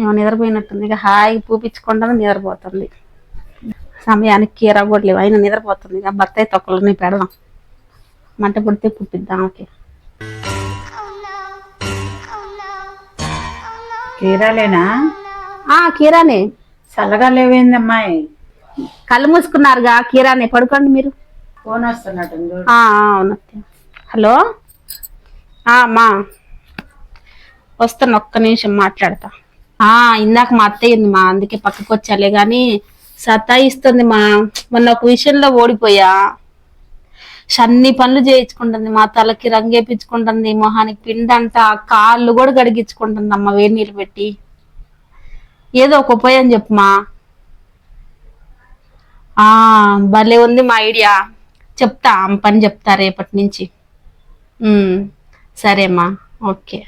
ఏమో నిద్రపోయినట్టుంది. ఇక హాయి పూపించుకుంటా నిద్రపోతుంది. సమయానికి కీరా కూడా లేవు, అయినా నిద్రపోతుంది. ఇక బత్తాయి తొక్కలని పెడదాం, మంట పుడితే పుట్టిద్దాం. ఓకే, కీరాలేనా? కీరానే. చల్లగా లేవేందమ్మాయి? కళ్ళు మూసుకున్నారుగా, కీరానే. పడుకోండి మీరు. ఫోన్ వస్తున్నట్టు. అవును. హలో అమ్మా, వస్తాను, ఒక్క నిమిషం మాట్లాడతా. ఇందాక మా అత్తయ్య ఉంది మా, అందుకే పక్కకు వచ్చాలే గాని సతాయిస్తుంది మా. మొన్న ఒక విషయంలో ఓడిపోయా. అన్ని పనులు చేయించుకుంటుంది, మా తలకి రంగేపించుకుంటుంది, మొహానికి పిండంట, కాళ్ళు కూడా గడిగించుకుంటుంది అమ్మ వేడి నీళ్ళు పెట్టి. ఏదో ఒక ఉపాయం చెప్పుమా. భలే ఉంది మా ఐడియా, చెప్తా. పని చెప్తా రేపటి నుంచి. సరేమ్మా, ఓకే.